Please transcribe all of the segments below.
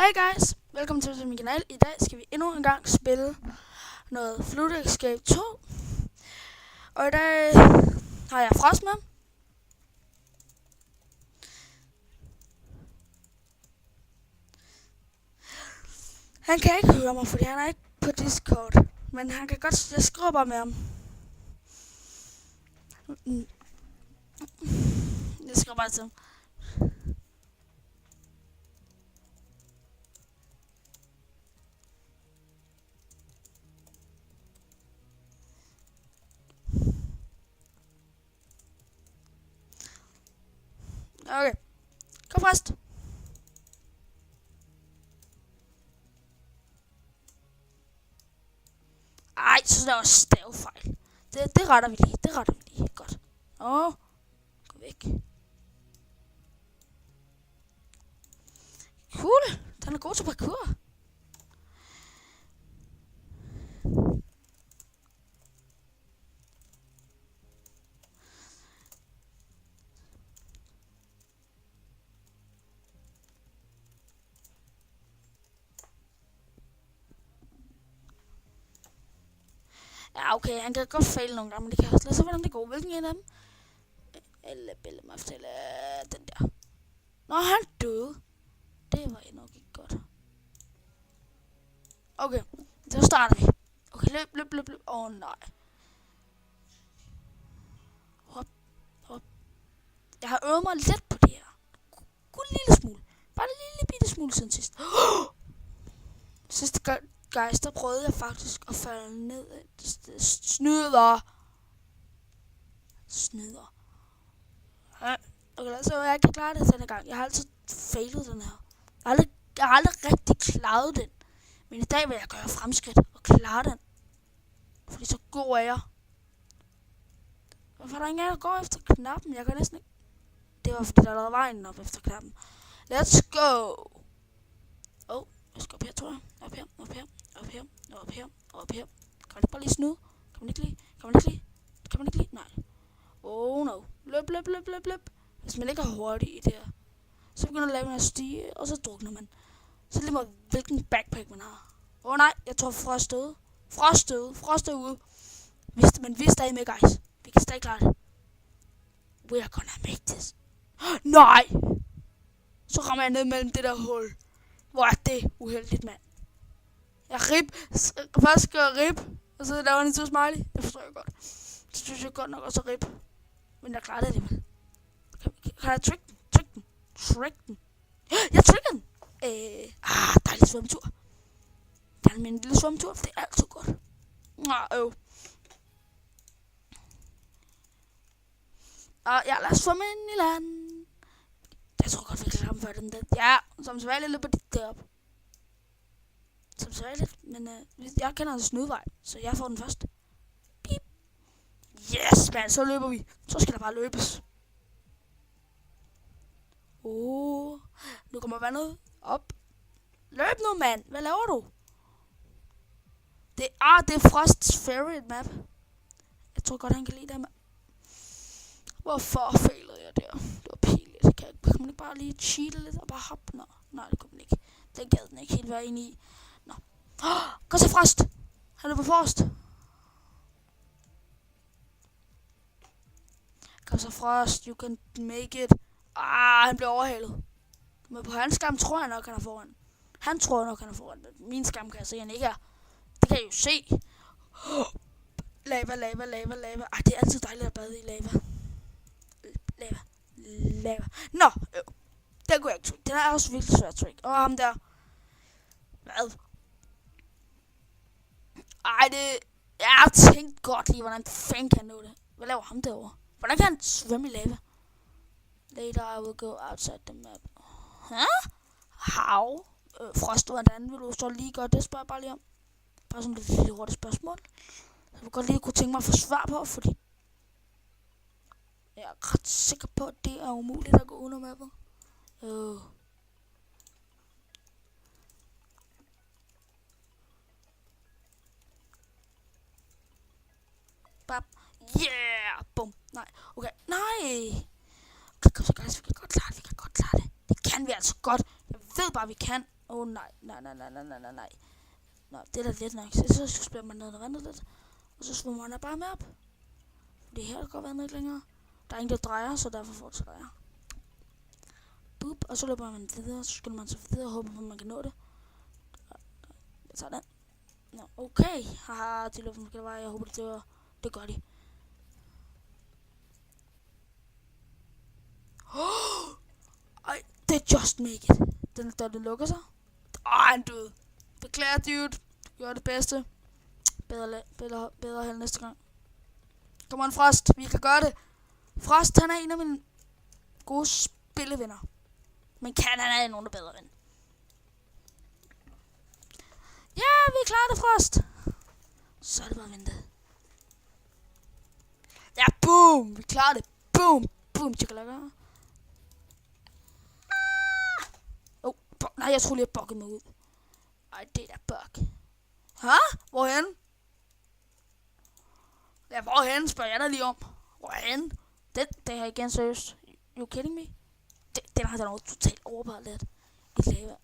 Hey guys, velkommen til min kanal. I dag skal vi endnu en gang spille noget Flute Escape 2. Og i dag har jeg Frost med. Han kan ikke høre mig, fordi han er ikke på Discord. Men han kan godt, jeg skriver bare med ham. Jeg skriver bare til ham. Okay, kom først. Ej, så der var stavefejl. Det retter vi lige, godt. Gå væk. Cool, den er god til parkour. Ja, okay, han kan godt fail nogle gange, men det kan også lade sig, hvordan det går. Hvilken en af dem? Eller Belle mig fortælle den der. Nå, han døde. Det var nok ikke godt. Okay, så starter vi. Okay, løb. Nej. Hop. Jeg har øvet mig lidt på det her. Kun en lille smule. Bare en lille bitte smule siden sidst. Sidste gang, guys, der prøvede jeg faktisk at falde ned. Snyder. Okay, så jeg kan klare det denne gang. Jeg har altid failet den her. Jeg har aldrig rigtig klaret den. Men i dag vil jeg gøre fremskridt og klare den. Fordi så god er jeg. Hvorfor er der ingen, der går efter knappen? Jeg kan næsten ikke. Det var fordi, der er lavet vejen op efter knappen. Let's go! Jeg skal op her, tror jeg. Op her. Kan man ikke bare lige snyde? Kan man ikke lige? Nej. Oh no. Løb. Hvis man ikke er hurtig i det her, så begynder at lave en stige, og så drukner man. Så lige meget hvilken backpack man har. Nej, jeg tror Frost døde. Frost er ude. Men vi er stadig med, guys. Vi kan stadig klare det. We are gonna make this. Nej! Så rammer jeg ned mellem det der hul. Hvor er det uheldigt, mand. Jeg først skal jeg rip, og så laver han en to smiley. Det forstår jeg godt. Det synes jeg godt nok også at rip. Men jeg klarer det alligevel. Kan jeg trick den? Jeg tricker den! Dejlig svømmetur. Der er en lille svømmetur, det er altid godt. Ja, lad os svømme ind i land. Jeg tror godt, vi kan ramme før den der. Ja, som så lidt på dit deroppe. Som så lidt, men jeg kender en snudvej, så jeg får den først. Beep. Yes, mand, så løber vi. Så skal der bare løbes. Nu kommer vandet op. Løb nu, mand. Hvad laver du? Det er Frosts favorite map. Jeg tror godt, han kan lide det, mand. Hvorfor failede jeg der? Det var pinligt. Kan man ikke bare lige cheate lidt og bare hoppe? Nej, det kunne man ikke. Den gad den ikke helt være inde i. Nå. Gå så Frost! Han er på forrest. Kom så Frost, you can make it. Han bliver overhalet. Men på hans skærm tror jeg nok, han er foran. Han tror nok, han er foran. Men min skærm kan jeg se, han ikke er. Det kan jeg jo se. Lava. Det er altid dejligt at bade i lava. Lava. Nå, den kunne jeg ikke trick. Den er også virkelig svær at trick. Ham der. Hvad? Jeg har tænkt godt lige, hvordan fanden kan han nå det. Hvad laver ham derovre? Hvordan kan han svømme i lava? Later I will go outside the map. How? Frost, hvordan vil du så lige gøre det? Spørger jeg bare lige om. Bare sådan et lille hurtigt spørgsmål. Jeg vil godt lige kunne tænke mig at få svar på, fordi jeg er ret sikker på, at det er umuligt at gå under mappet. Bap. Yeah! Bum. Nej. Okay. Nej! Okay, kom så guys. Vi kan godt klare det. Det kan vi altså godt. Jeg ved bare, vi kan. Nej. Nej, det er da let nok. Så spiller man ned og vandet lidt. Og så svømmer man bare med op. Fordi her der går vandet ikke længere. Der er ingen, der drejer, så derfor fortsætter jeg. Boop, og så løber man videre. Så skynder man sig videre og håber på, at man kan nå det. Jeg tager den. Nå, okay. Haha, de løber måske vej. Jeg håber, det gør de. Ej, det er just make it. Den lukker sig. Han døde. Beklager, dude. Du gjorde det bedste. Bedre held næste gang. Kom on, Frost. Vi kan gøre det. Frost, han er en af mine gode spillevenner. Men han er nogen, der er bedre ven. Ja, vi klarer det, Frost. Så er det bare ventet. Ja, boom. Vi klarer det. Boom, tjekkalakker. Nej, jeg tror lige, jeg buggede mig ud. Ej, det er bug. Hvorhen? Ja, hvorhen spørger jeg dig lige om. Hvorhen? Det her igen seriøst. You kidding me? Den har der noget totalt overbart lidt. Et lave.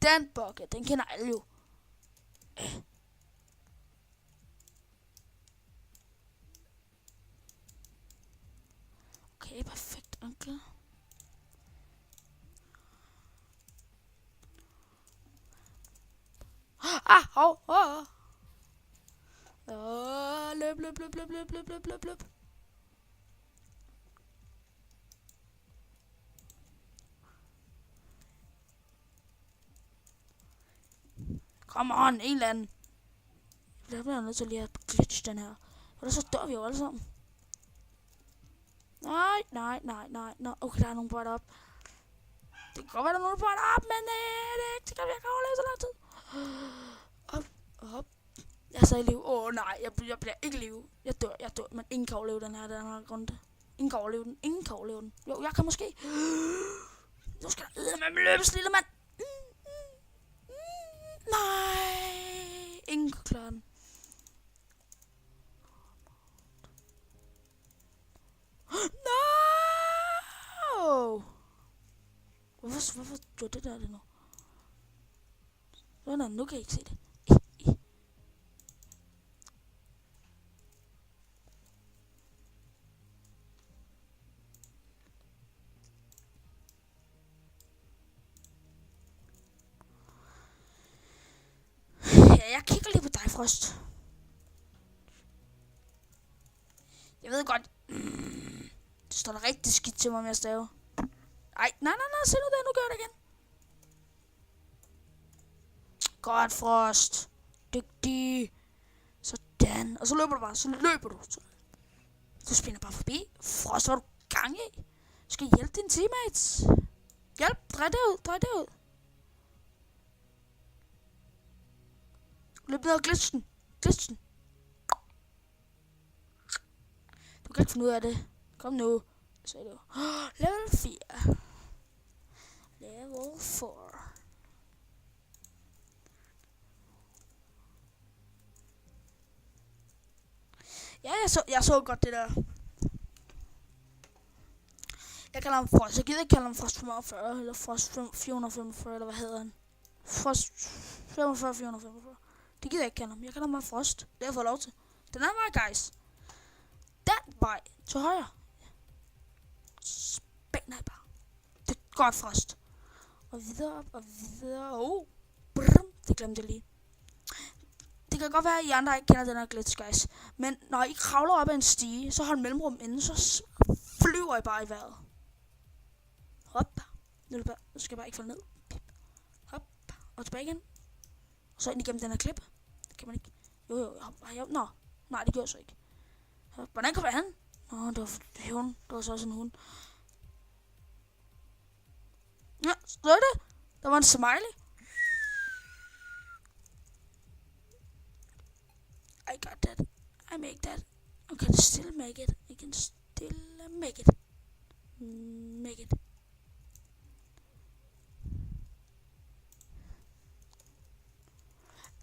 Den bug, den kender alle jo. Okay, perfekt, onkel. Løb. Come on, en eller anden. Jeg bliver nødt til lige at glitch den her. For så dør vi jo alle sammen. Nej. Nå, okay, der er nogen på op. Det kan godt være, der er nogen på op, men det er ikke. Det kan vi ikke overleve så lang tid. Op. Jeg er så i liv. Nej, jeg bliver ikke i liv. Jeg dør, men ingen kan overleve den her runde. Ingen kan overleve den. Jo, jeg kan måske. Nu skal der eddermame løbes, lille mand. Nej, ingen kan klare den. No! Hvorfor gjorde det der det nu? Nu kan jeg ikke se det. Jeg kigger lige på dig, Frost. Jeg ved godt. Det står der rigtig skidt til mig med at stave. Ej, nej, se nu der, nu gør jeg det igen. Godt, Frost. Dygtig. Sådan. Og så løber du bare, Du spinner bare forbi. Frost, hvad er du gang i? Du skal hjælpe dine teammates. Hjælp, drej det ud. Løb ned og glitchen. Du kan ikke finde ud af det. Kom nu. Så er det level 4. Level 4. Ja, jeg så godt det der. Jeg kalder ham Frost. Jeg gider ikke kalde ham Frost 45, eller Frost 445, eller hvad hedder han? Frost 45, 445. Det gider jeg ikke kalde ham. Jeg kalder ham bare Frost. Det har jeg fået lov til. Den er vej, guys. Den vej til højre. Spænder jeg bare. Det er godt, Frost. Og videre. Det glemte jeg lige. Det kan godt være, at I andre ikke kender den her glitch, guys. Men når I kravler op ad en stige, så hold mellemrum inden, så flyver I bare i vejret. Hop. Nu skal jeg bare ikke falde ned. Hop. Og tilbage igen. Og så ind igennem den her klip. Det kan man ikke. Jo. Nå. Nej, det gjorde jeg så ikke. Hvordan kommer han? Det var hund. Det var så også en hund. Ja, så er det. Der var en smiley. I got that. I make that. I can still make it. Make it.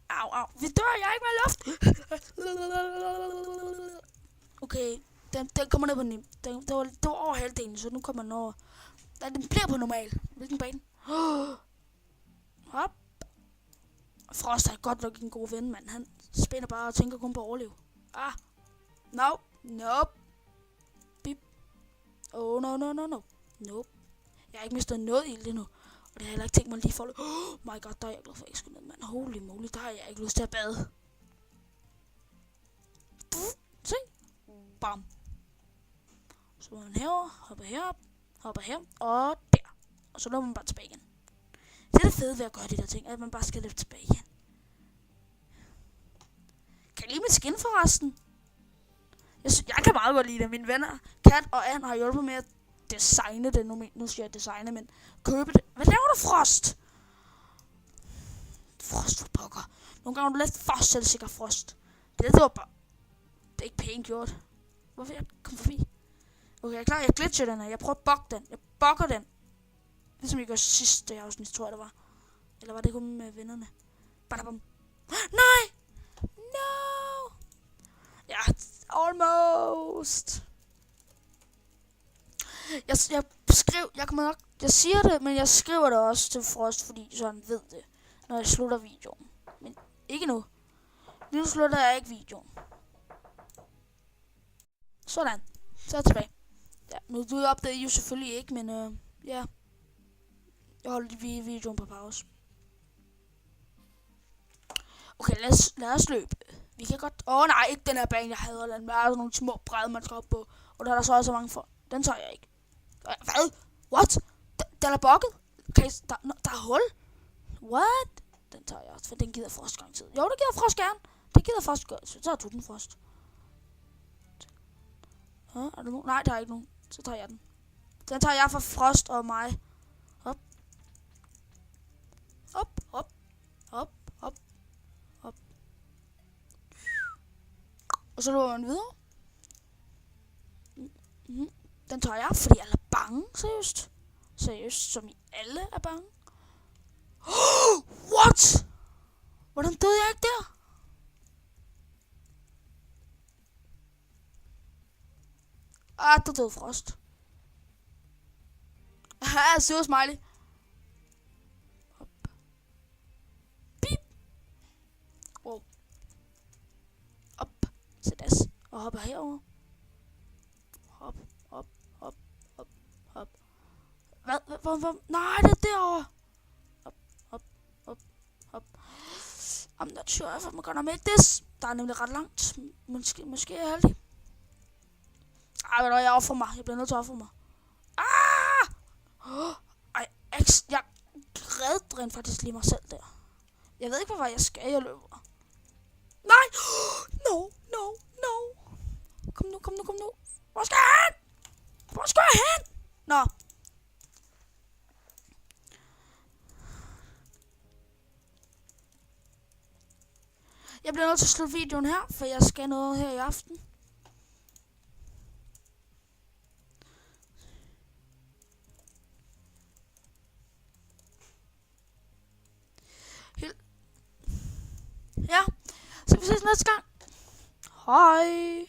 Au. Vi dør, jeg er ikke med luft. Okay, den kommer ned på den. Det var over halvdelen, så nu kommer den over. Den bliver på normal. Hvilken bane? Frost er godt nok en god ven, mand. Han spænder bare og tænker kun på at overleve. Ah. No. Nope. Bip. Oh, no. Nope. Jeg har ikke mistet noget ild endnu. Og det har jeg heller ikke tænkt mig lige for. Oh my god, der er jeg glad for, at jeg ikke skulle ned, mand. Holy moly, der har jeg ikke lyst til at bade. Se. Bam. Så løber man herover, hopper herop, hopper her, og der. Og så løber man bare tilbage igen. Det er det fede ved at gøre de der ting, at man bare skal løbe tilbage igen. Kan I lide mit skin forresten? Jeg kan meget godt lide det. Mine venner, Kat og Ann, har hjulpet med at designe det. Nu skal jeg designe, men købe det. Hvad laver du, Frost? Frost, for pokker. Nogle gange er du lidt for selvsikker, Frost. Det var bare... Det er ikke pænt gjort. Hvorfor jeg kom forbi? Okay, jeg er klar. Jeg glitcher den her. Jeg prøver at bugge den. Jeg bugger den. Ligesom jeg gjorde sidste afsnit, tror jeg det var. Eller var det kun med vennerne? Badabam. Nej! No! Ja, almost. Jeg siger det, men jeg skriver det også til Frost, fordi så han ved det, når jeg slutter videoen. Men ikke nu. Nu slutter jeg ikke videoen. Sådan. Så er jeg tilbage. Ja, nu du opdagede I jo selvfølgelig ikke, men ja. Jeg holder lige videoen på pause. Okay, lad os løbe. Vi kan godt... nej, ikke den her bane, jeg hader den. Der er sådan nogle små brædder, man skal op på. Og der er der så også mange for. Den tager jeg ikke. Hvad? What? Den er bugget? Okay, der er hul? What? Den tager jeg også, for den gider Frost gang tid. Jo, det gider Frost gerne. Det gider Frost godt. Så tager du den, Frost. Er der nogen? Nej, der er ikke nogen. Så tager jeg den. Den tager jeg for Frost og mig. Hop. Hop, hop. Hop, hop. Hop. Og så løber man videre. Den tager jeg, fordi alle er bange. Seriøst. Seriøst, som I alle er bange. What? Hvordan døde jeg ikke der? Der døde Frost. Haha, sur smiley. Hop. Bip. Wow. Op. Sæt S. Og hopper herover. Hop, hop, hop, hop, hop. Hvad? Nej, det er derovre. Hop, hop, hop, hop. I'm not sure if I'm gonna make this. Der er nemlig ret langt. Måske er jeg heldig. Ej, ved du, jeg offer mig. Jeg bliver nødt til at ofre mig. Jeg redde rent faktisk lige mig selv der. Jeg ved ikke, hvad jeg skal. Jeg løber. Nej! No. Kom nu. Hvor skal jeg hen? Hvor skal jeg hen? Nå. Jeg bliver nødt til at slutte videoen her, for jeg skal noget her i aften. Ja, så vi ses næste gang. Hej.